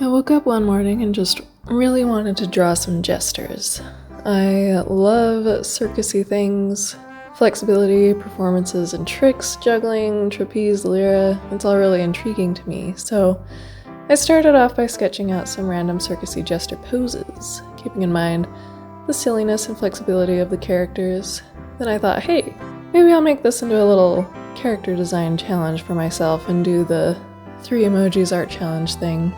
I woke up one morning and just really wanted to draw some jesters. I love circusy things, flexibility, performances and tricks, juggling, trapeze, lyra. It's all really intriguing to me, so I started off by sketching out some random circusy jester poses, keeping in mind the silliness and flexibility of the characters. Then I thought, hey, maybe I'll make this into a little character design challenge for myself and do the 3 emojis art challenge thing.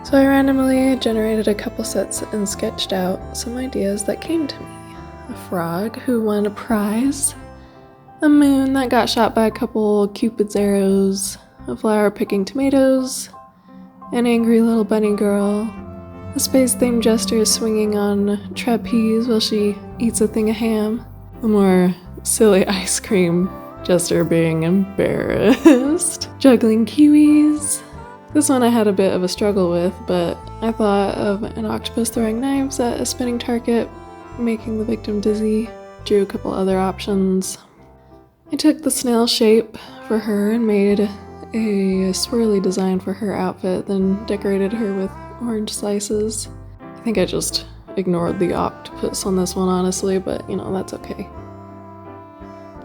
So I randomly generated a couple sets and sketched out some ideas that came to me. A frog who won a prize, a moon that got shot by a couple Cupid's arrows, a flower picking tomatoes, an angry little bunny girl, a space-themed jester swinging on trapeze while she eats a thing of ham, a more silly ice cream jester being embarrassed, juggling kiwis. This one I had a bit of a struggle with, but I thought of an octopus throwing knives at a spinning target, making the victim dizzy, drew a couple other options. I took the snail shape for her and made a swirly design for her outfit, then decorated her with orange slices. I think I just ignored the octopus on this one, honestly, but you know, that's okay.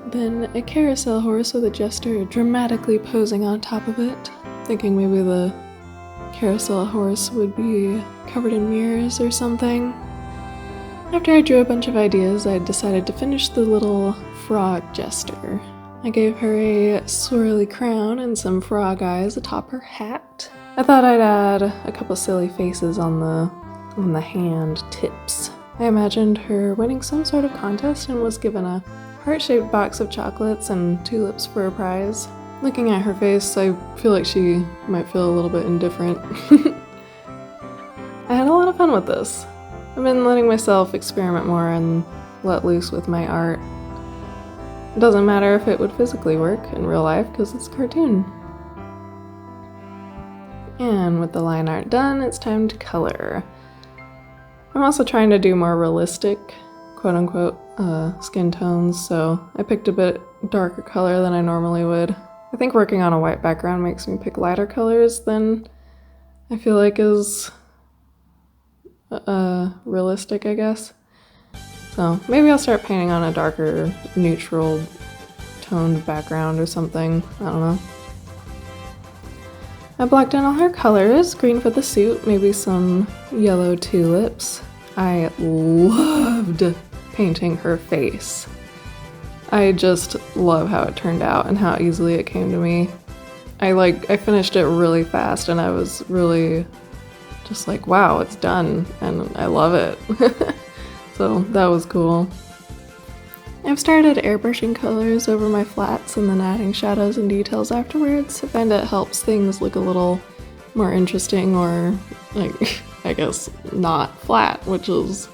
Then a carousel horse with a jester dramatically posing on top of it, thinking maybe the carousel horse would be covered in mirrors or something. After I drew a bunch of ideas, I decided to finish the little frog jester. I gave her a swirly crown and some frog eyes atop her hat. I thought I'd add a couple silly faces on the hand tips. I imagined her winning some sort of contest and was given a heart-shaped box of chocolates and tulips for a prize. Looking at her face, I feel like she might feel a little bit indifferent. I had a lot of fun with this. I've been letting myself experiment more and let loose with my art. It doesn't matter if it would physically work in real life because it's a cartoon. And with the line art done, it's time to color. I'm also trying to do more realistic, quote-unquote, skin tones, so I picked a bit darker color than I normally would. I think working on a white background makes me pick lighter colors than I feel like is realistic, I guess. So maybe I'll start painting on a darker, neutral toned background or something. I don't know. I blocked in all her colors, green for the suit, maybe some yellow tulips. I loved painting her face. I just love how it turned out and how easily it came to me. I finished it really fast and I was really just like, wow, it's done, and I love it. So that was cool. I've started airbrushing colors over my flats and then adding shadows and details afterwards. I find it helps things look a little more interesting, or like, I guess not flat, which is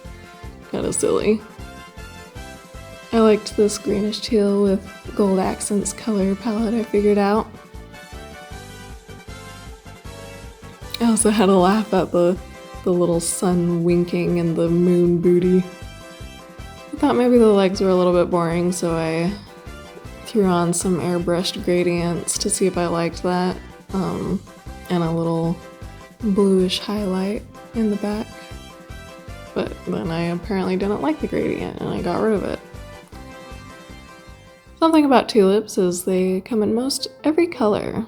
kind of silly. I liked this greenish teal with gold accents color palette I figured out. I also had a laugh at the little sun winking and the moon booty. I thought maybe the legs were a little bit boring, so I threw on some airbrushed gradients to see if I liked that, and a little bluish highlight in the back. But then I apparently didn't like the gradient and I got rid of it. Something about tulips is they come in most every color.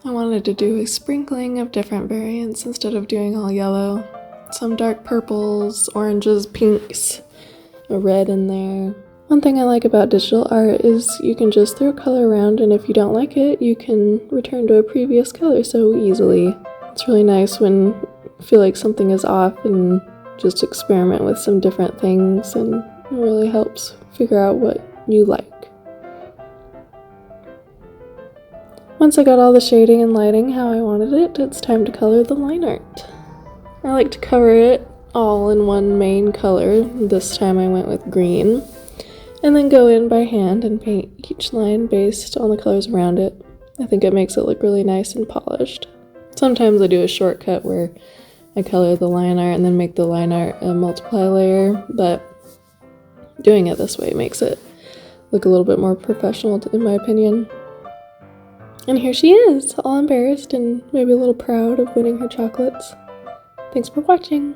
I wanted to do a sprinkling of different variants instead of doing all yellow. Some dark purples, oranges, pinks, a red in there. One thing I like about digital art is you can just throw color around, and if you don't like it, you can return to a previous color so easily. It's really nice when you feel like something is off and just experiment with some different things, and it really helps figure out what you like. Once I got all the shading and lighting how I wanted it, it's time to color the line art. I like to cover it all in one main color. This time I went with green, and then go in by hand and paint each line based on the colors around it. I think it makes it look really nice and polished. Sometimes I do a shortcut where I color the line art and then make the line art a multiply layer, but doing it this way makes it look a little bit more professional in my opinion. And here she is, all embarrassed and maybe a little proud of winning her chocolates. Thanks for watching!